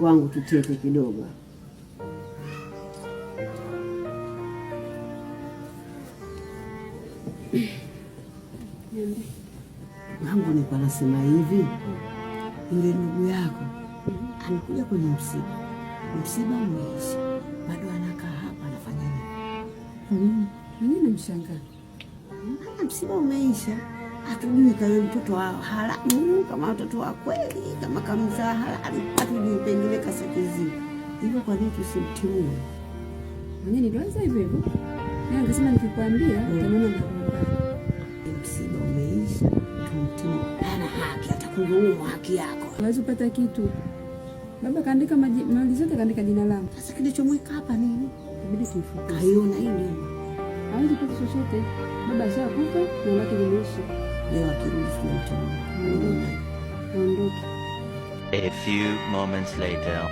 kwangu tutete kidogo. Wangu ni kwa nasema hivi, yule ndugu yako alikuja kwenye msiba umeisha, bado anakaa hapa anafanya nini? Mimi namshangaa. Msiba umeisha, hatujui kama mtoto wa haramu, kama mtoto wa kweli, kama kamzaa halali, hatujui, pengine kasakizi hivyo. Kwa nini tusimtimue? Mwenye nilianza hivyo hivyo. Yeye angesema nikikwambia utaona msiba umeisha, tumtimue. Ana haki, atakunyima haki yako. Hawezi kupata kitu. Baba kaandika mali zote, kaandika jina langu. Sasa kilichomweka hapa nini? Inabidi tuifuate. Kaiona hili. Hawezi kupata chochote. Baba ashakufa na laki limeisha. Leo akirudi tunamtimua. Aondoke. A few moments later.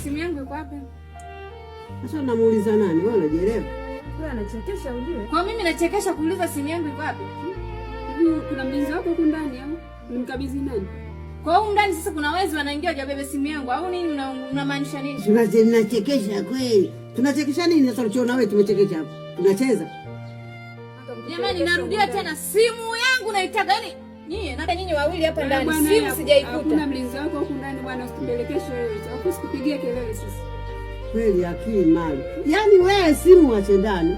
Simu yangu iko wapi? Sasa unamuuliza nani? Wewe unajielewa? Wewe anachekesha ujue. Kwa mimi nachekesha kuuliza simu yangu iko wapi? Hivi kuna mlinzi wako huko ndani au? Nimkabidhi nani? Kwa huko ndani sasa kuna wezi wanaingia wajabebe simu yangu au nini unamaanisha nini? Tunachekesha kweli. Tunachekesha nini sasa unachoona wewe tumechekesha hapa? Tunacheza. Jamani narudia tena simu yangu naitaka yani nyinyi wawili hapa ndani simu sijaikuta. Kuna mlinzi wako huko ndani bwana, usipelekeshe wewe. Usikupigie kelele sasa. Kweli akili mali. Yaani wewe simu wache ndani.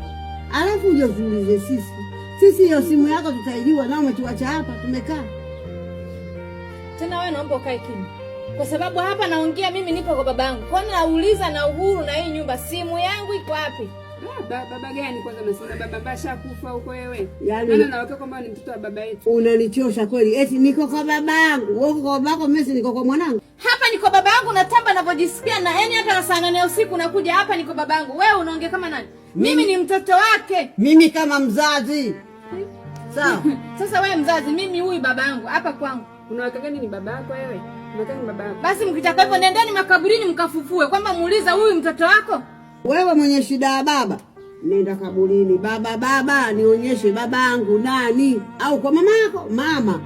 Alafu uje tuulize sisi. Sisi hiyo simu yako tutaijua na umetuacha hapa tumekaa. Tena wewe naomba ukae kimya. Kwa sababu hapa naongea mimi nipo kwa babangu. Kwani nauliza na uhuru na hii nyumba simu yangu iko wapi? Baba gani kwanza unasema baba ashakufa huko wewe? Yaani na wewe kama ni mtoto wa baba yetu. Unanichosha kweli. Eti niko kwa babangu. Wewe kwa babako, mimi niko kwa mwanangu. Hapa niko babangu na tamba ninavyojisikia na yani hata na saa 8 usiku nakuja hapa niko babangu. Wewe unaongea kama nani? Mimi ni mtoto wake. Mimi kama mzazi. Sawa. Sasa wewe mzazi, mimi huyu babangu hapa kwangu. Unaweka gani ni baba yako wewe? Unataka ni baba yako. Basi mkitaka hivyo nendeni makaburini mkafufue kwamba muuliza huyu mtoto wako. Wewe mwenye shida ya baba, nenda kaburini. Baba, nionyeshe babangu nani? Au kwa mama yako, mama.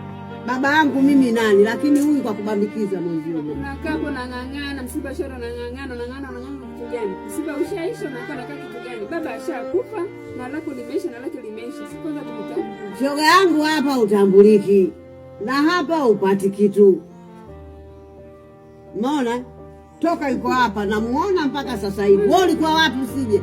Baba yangu mimi nani? Lakini huyu kwa kubambikiza mwenzio. Unakaa hapo na ngangana, msiba shoro na ngangana kitu gani? Msiba ushaisha na kitu gani? Baba ashakufa na lako limeisha na lake limeisha. Si kwanza tukutambua. Shoga yangu hapa utambuliki. Na hapa upati kitu. Umeona? Toka yuko hapa namuona mpaka sasa hivi. Wewe ulikuwa wapi usije?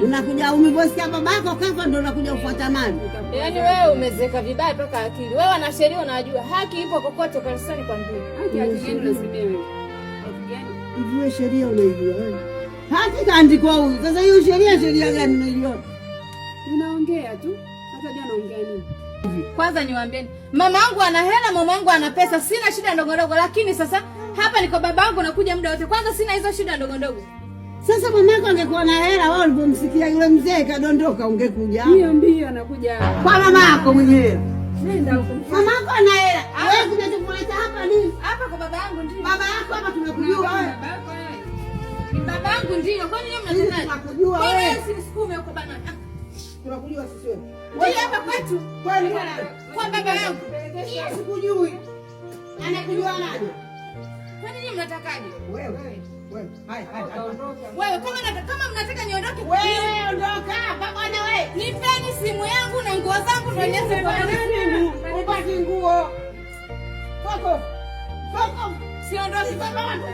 Unakuja umevosikia babako kafa ndio unakuja kufuata mali. Yaani wewe umezeka vibaya toka akili. Wewe ana sheria unajua. Haki ipo kokote kanisani kwambie. Haki gani lazima wewe? Haki gani? Hivi wewe sheria unaijua wewe? Haki kaandikwa huyu. Sasa hiyo sheria gani unaijua? Unaongea tu. Hata jana ongea nini? Kwanza niwaambieni, mamangu ana hela, mamangu ana pesa, sina shida ndogo ndogo, lakini sasa hapa niko babangu nakuja muda wote. Kwanza sina hizo shida ndogo ndogo. Sasa mamako angekuwa na hela, wewe ulipomsikia yule mzee kadondoka ungekuja. Mbio anakuja kwa mamako mwenyewe. Nenda huko. Mamako ana hela. Wewe kuja tukuleta hapa nini? Hapa kwa babangu ndio. Baba yako hapa tumekujua wewe. Ni babangu ndio. Kwani wewe mnasemaje? Tunakujua wewe. Wewe usinisukume huko bana. Tunakujua sisi wewe. Wewe hapa kwetu. Kwani kwa baba yangu. Sikujui. Anakujua nani? Kwani nyinyi mnatakaje? Wewe. Hai. Wewe kama mnataka niondoke. Wewe ondoka. Baba na wewe. Nipeni simu yangu na nguo zangu ndio nianze kwa nini? Upati nguo. Koko. Siondoki baba wangu.